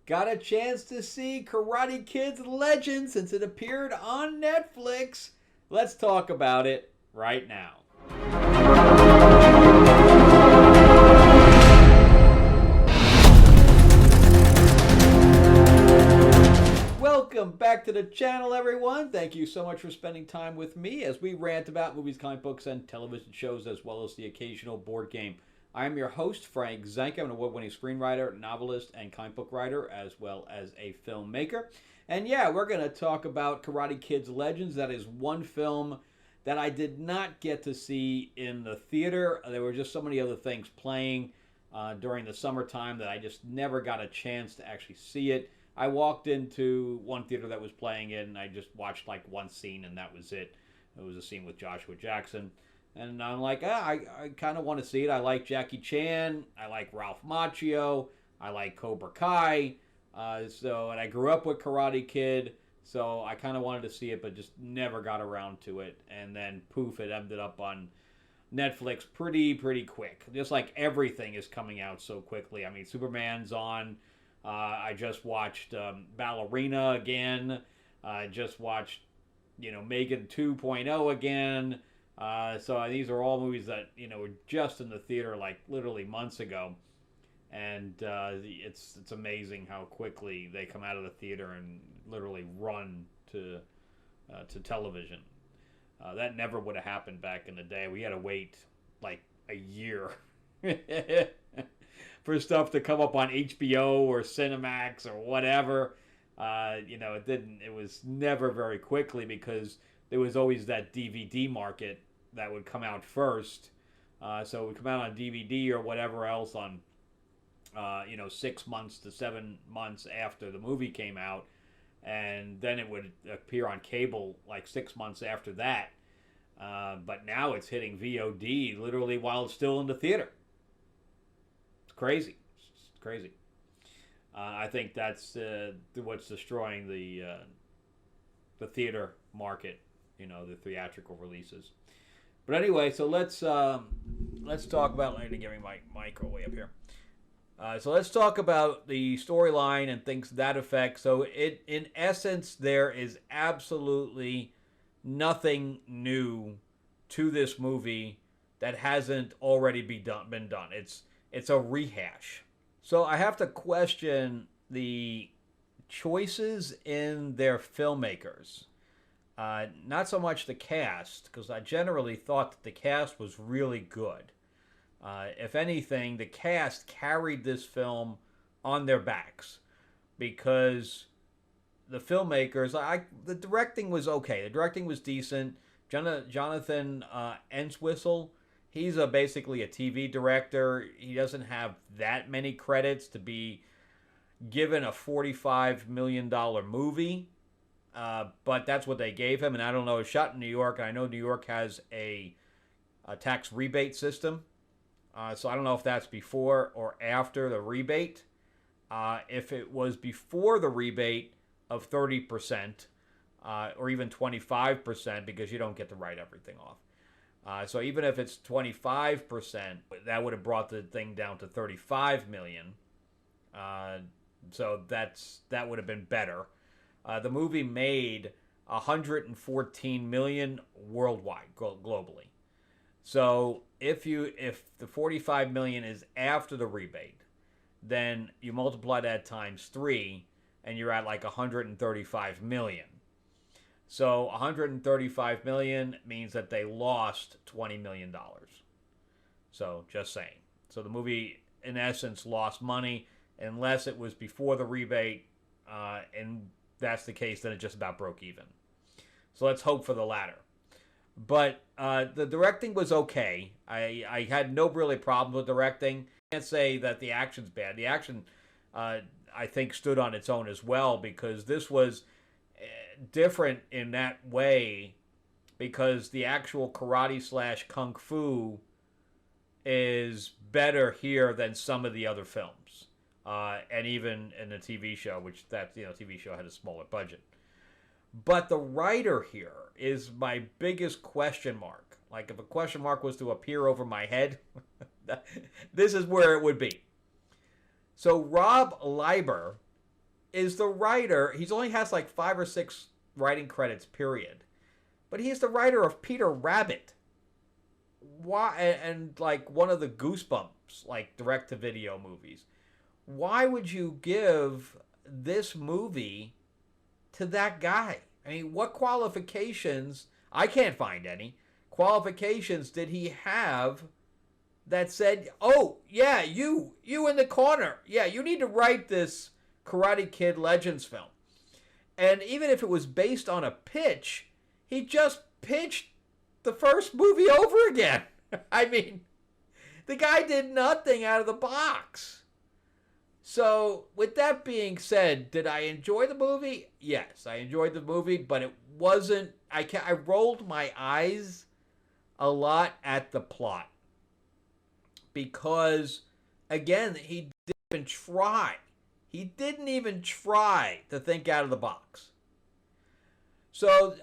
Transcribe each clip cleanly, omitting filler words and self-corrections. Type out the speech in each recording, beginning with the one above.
got a chance to see Karate Kid's Legend since it appeared on Netflix. Let's talk about it right now. Welcome back to the channel, everyone. Thank you so much for spending time with me as we rant about movies, comic books, and television shows, as well as the occasional board game. I am your host, Frank Zanka. I'm an award-winning screenwriter, novelist, and comic book writer, as well as a filmmaker. And yeah, we're going to talk about Karate Kid's Legends. That is one film that I did not get to see in the theater. There were just so many other things playing during the summertime that I just never got a chance to actually see it. I walked into one theater that was playing it, and I just watched like one scene, and that was it. It was a scene with Joshua Jackson. And I'm like, I kind of want to see it. I like Jackie Chan. I like Ralph Macchio. I like Cobra Kai. And I grew up with Karate Kid, so I kind of wanted to see it, but just never got around to it. And then, poof, it ended up on Netflix pretty quick. Just like everything is coming out so quickly. I mean, Superman's on. I just watched Ballerina again. I just watched, Megan 2.0 again. So these are all movies that, were just in the theater like literally months ago. And it's amazing how quickly they come out of the theater and literally run to television. That never would have happened back in the day. We had to wait like a year for stuff to come up on HBO or Cinemax or whatever. It didn't. It was never very quickly because there was always that DVD market that would come out first. So it would come out on DVD or whatever else on, 6 months to 7 months after the movie came out. And then it would appear on cable like 6 months after that. But now it's hitting VOD literally while it's still in the theater. It's crazy. It's crazy. I think that's what's destroying the theater market. The theatrical releases. But anyway, so let's talk about. Let me get my mic all the way up here. So let's talk about the storyline and things to that effect. So in essence, there is absolutely nothing new to this movie that hasn't already been done. It's a rehash. So I have to question the choices in their filmmakers. Not so much the cast, because I generally thought that the cast was really good. If anything, the cast carried this film on their backs because the filmmakers, the directing was okay. The directing was decent. Jonathan Entwistle, he's basically a TV director. He doesn't have that many credits to be given a $45 million movie. But that's what they gave him, and I don't know. It's shot in New York, and I know New York has a tax rebate system. So I don't know if that's before or after the rebate. If it was before the rebate of 30%, or even 25%, because you don't get to write everything off. So even if it's 25%, that would have brought the thing down to $35 million. So that would have been better. The movie made $114 million worldwide, globally. So if the $45 million is after the rebate, then you multiply that times 3, and you're at like $135 million. So $135 million means that they lost $20 million. So just saying. So the movie, in essence, lost money unless it was before the rebate, and that's the case, then it just about broke even. So let's hope for the latter. But the directing was okay. I had no really problem with directing. I can't say that the action's bad. The action, I think, stood on its own as well, because this was different in that way, because the actual karate / kung fu is better here than some of the other films. And even in the TV show, which TV show had a smaller budget. But the writer here is my biggest question mark. Like, if a question mark was to appear over my head, this is where it would be. So Rob Liber is the writer. He's only has like 5 or 6 writing credits, period. But he is the writer of Peter Rabbit. Why? And like one of the Goosebumps, like direct-to-video movies. Why would you give this movie to that guy? I mean, what qualifications? I can't find any qualifications did he have that said, "Oh yeah, you in the corner, yeah, you need to write this Karate Kid Legends film." And even if it was based on a pitch, he just pitched the first movie over again. I mean, the guy did nothing out of the box. So, with that being said, did I enjoy the movie? Yes, I enjoyed the movie, but it wasn't. I rolled my eyes a lot at the plot because, again, he didn't even try. He didn't even try to think out of the box. So,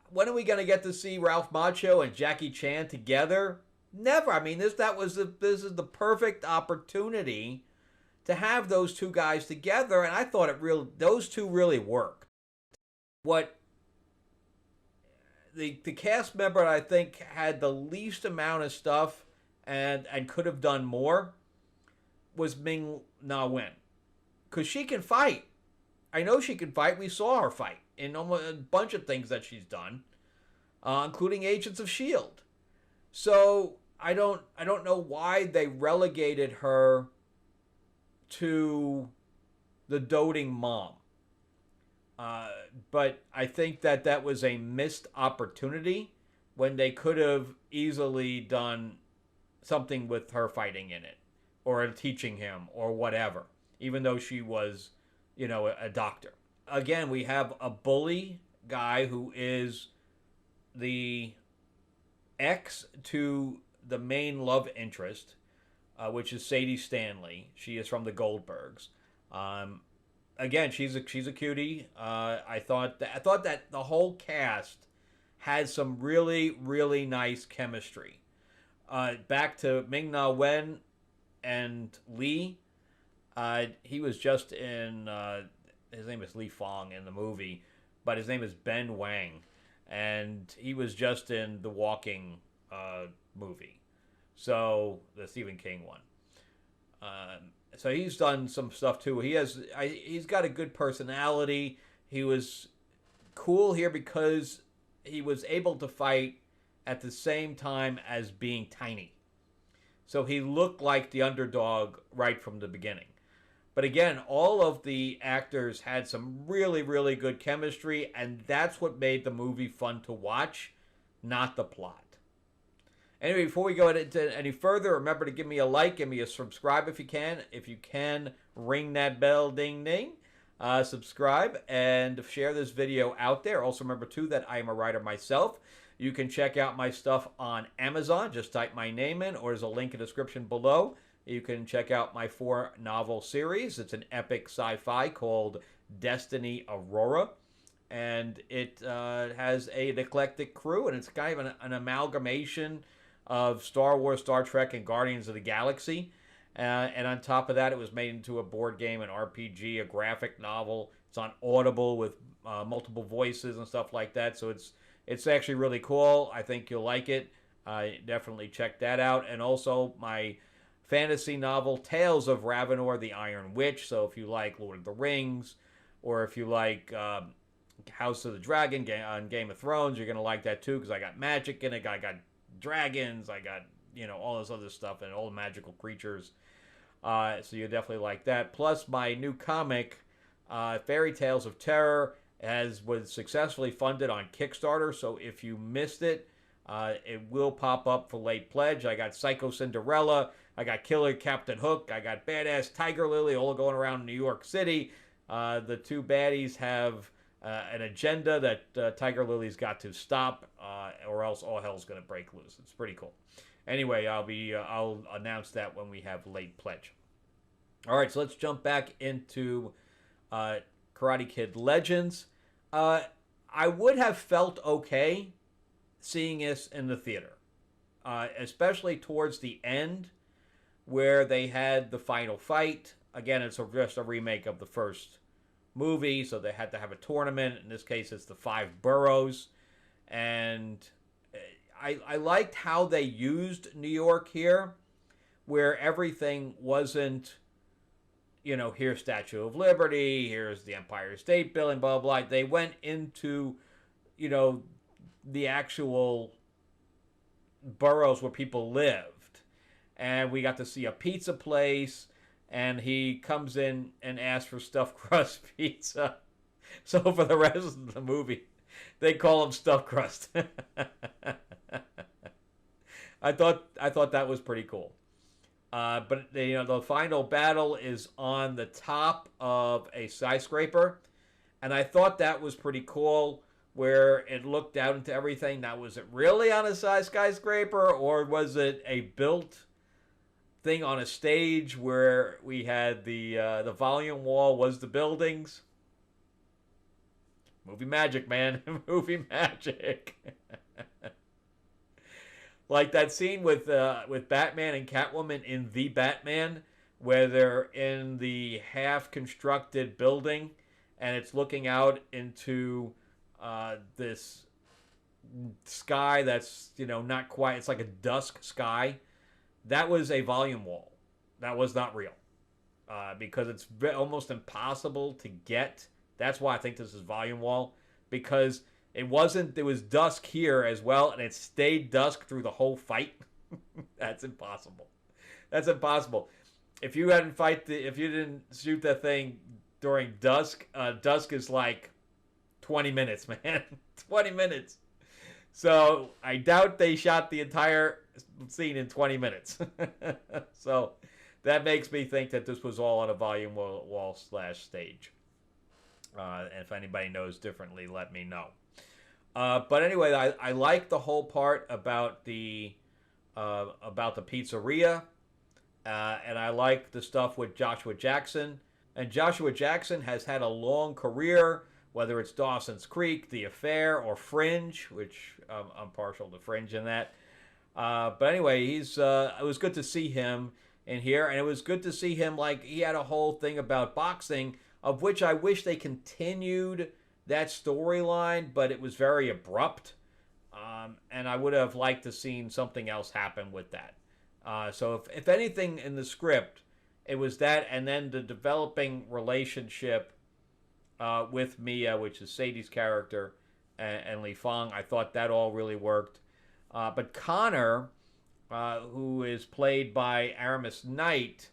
when are we going to get to see Ralph Macchio and Jackie Chan together? Never. I mean, this is the perfect opportunity to have those two guys together, and I thought those two really worked. What the cast member I think had the least amount of stuff and could have done more was Ming-Na Wen, because she can fight. I know she can fight. We saw her fight in almost a bunch of things that she's done, including Agents of S.H.I.E.L.D. So I don't know why they relegated her to the doting mom. But I think that was a missed opportunity when they could have easily done something with her fighting in it or teaching him or whatever, even though she was, a doctor. Again, we have a bully guy who is the ex to the main love interest, which is Sadie Stanley. She is from the Goldbergs. Again, she's a cutie. I thought that the whole cast had some really, really nice chemistry. Back to Ming-Na Wen and Lee. He was just in. His name is Lee Fong in the movie, but his name is Ben Wang, and he was just in the Walking movie. So the Stephen King one. So he's done some stuff too. He's got a good personality. He was cool here because he was able to fight at the same time as being tiny. So he looked like the underdog right from the beginning. But again, all of the actors had some really, really good chemistry, and that's what made the movie fun to watch, not the plot. Anyway, before we go into any further, remember to give me a like, give me a subscribe if you can. If you can, ring that bell, ding, ding. Subscribe and share this video out there. Also remember, too, that I am a writer myself. You can check out my stuff on Amazon. Just type my name in, or there's a link in the description below. You can check out my 4-novel series. It's an epic sci-fi called Destiny Aurora. And it has an eclectic crew, and it's kind of an amalgamation of Star Wars, Star Trek, and Guardians of the Galaxy. And on top of that, it was made into a board game, an RPG, a graphic novel. It's on Audible with multiple voices and stuff like that. So it's actually really cool. I think you'll like it. Definitely check that out. And also my fantasy novel, Tales of Ravenor the Iron Witch. So if you like Lord of the Rings, or if you like House of the Dragon on Game of Thrones, you're going to like that too, because I got magic in it. I got dragons, I got all this other stuff and all the magical creatures, so you definitely like that. Plus my new comic, Fairy Tales of Terror, was successfully funded on Kickstarter, so if you missed it, it will pop up for late pledge. I got Psycho Cinderella, I got Killer Captain Hook, I got Badass Tiger Lily, all going around New York City. The two baddies have an agenda that Tiger Lily's got to stop, or else all hell's going to break loose. It's pretty cool. Anyway, I'll announce that when we have late pledge. All right, so let's jump back into Karate Kid Legends. I would have felt okay seeing this in the theater, especially towards the end where they had the final fight. Again, it's just a remake of the first movie, so they had to have a tournament. In this case, it's the 5 boroughs. And I liked how they used New York here, where everything wasn't, here's Statue of Liberty, here's the Empire State Building, blah, blah, blah. They went into, the actual boroughs where people lived. And we got to see a pizza place, and he comes in and asks for stuffed crust pizza. So for the rest of the movie, they call him stuffed crust. I thought that was pretty cool. But the final battle is on the top of a skyscraper, and I thought that was pretty cool, where it looked out into everything. Now, was it really on a skyscraper, or was it a built thing on a stage where we had the volume wall was the buildings? Movie magic, man. Movie magic. Like that scene with Batman and Catwoman in The Batman, where they're in the half-constructed building, and it's looking out into this sky that's, not quite, it's like a dusk sky. That was a volume wall. That was not real. Because it's almost impossible to get. That's why I think this is volume wall. Because it was dusk here as well, and it stayed dusk through the whole fight. That's impossible. That's impossible. If you didn't shoot that thing during dusk, dusk is like 20 minutes, man. 20 minutes. So I doubt they shot the entire scene in 20 minutes. So that makes me think that this was all on a volume wall / stage. And if anybody knows differently, let me know. But anyway, I like the whole part about the pizzeria, and I like the stuff with Joshua Jackson. And Joshua Jackson has had a long career, whether it's Dawson's Creek, The Affair, or Fringe, which I'm partial to Fringe in that. But anyway, it was good to see him in here, and it was good to see him, like, he had a whole thing about boxing, of which I wish they continued that storyline, but it was very abrupt, and I would have liked to seen something else happen with that. So if anything in the script, it was that, and then the developing relationship with Mia, which is Sadie's character, and Li Fang. I thought that all really worked. But Connor, who is played by Aramis Knight,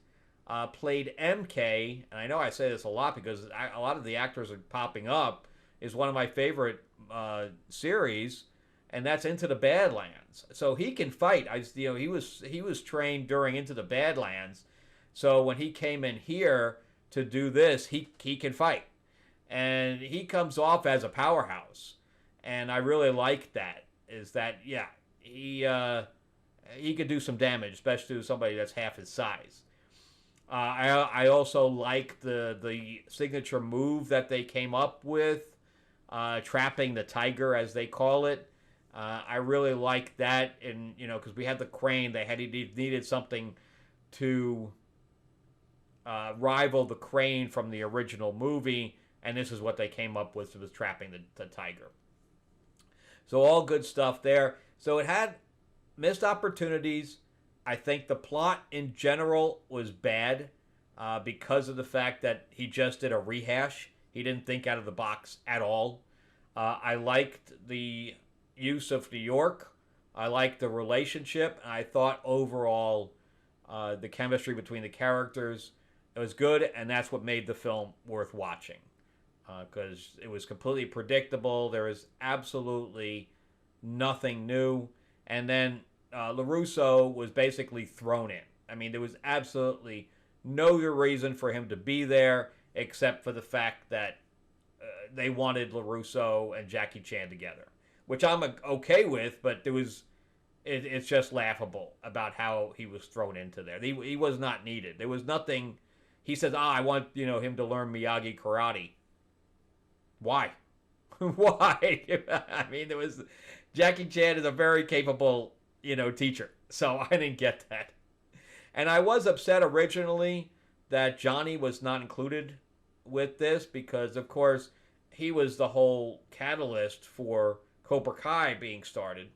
played MK, and I know I say this a lot because a lot of the actors are popping up, is one of my favorite series, and that's Into the Badlands. So he can fight. He was trained during Into the Badlands, so when he came in here to do this, he can fight, and he comes off as a powerhouse, and I really like that. Is that he could do some damage, especially to somebody that's half his size. I also like the signature move that they came up with, trapping the tiger, as they call it. I really like that, and because we had the crane, he needed something to rival the crane from the original movie, and this is what they came up with, was trapping the tiger. So all good stuff there. So it had missed opportunities. I think the plot in general was bad because of the fact that he just did a rehash. He didn't think out of the box at all. I liked the use of New York. I liked the relationship. I thought overall the chemistry between the characters, it was good, and that's what made the film worth watching. Because it was completely predictable. There was absolutely nothing new. And then LaRusso was basically thrown in. I mean, there was absolutely no reason for him to be there except for the fact that they wanted LaRusso and Jackie Chan together, which I'm okay with, but it's just laughable about how he was thrown into there. He was not needed. There was nothing. He says, I want him to learn Miyagi karate. Why? Why? I mean, Jackie Chan is a very capable, teacher. So I didn't get that. And I was upset originally that Johnny was not included with this because, of course, he was the whole catalyst for Cobra Kai being started.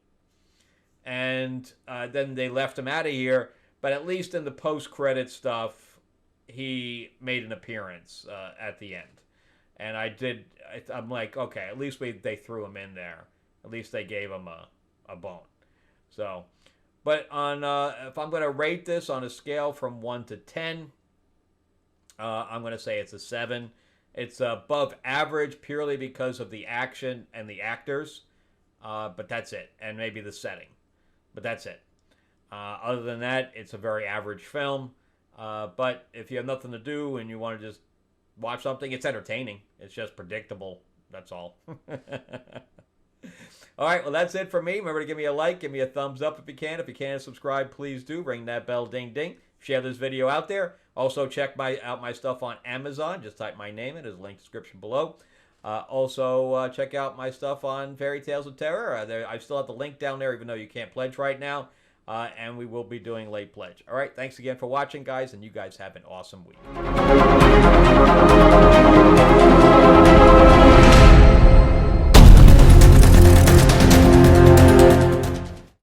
And then they left him out of here. But at least in the post-credit stuff, he made an appearance at the end. And I'm like, okay, at least they threw him in there. At least they gave him a bone. So, but if I'm going to rate this on a scale from 1 to 10, I'm going to say it's a 7. It's above average purely because of the action and the actors. But that's it. And maybe the setting. But that's it. Other than that, it's a very average film. But if you have nothing to do and you want to just watch something, it's entertaining. It's just predictable. That's all. All right, well, that's it for me. Remember to give me a like, give me a thumbs up if you can. If you can't subscribe, please do. Ring that bell, ding, ding. Share this video out there. Also, check out my stuff on Amazon. Just type my name in. There's a link description below. Also, check out my stuff on Fairy Tales of Terror. I still have the link down there, even though you can't pledge right now. And we will be doing late pledge. All right, thanks again for watching, guys, and you guys have an awesome week.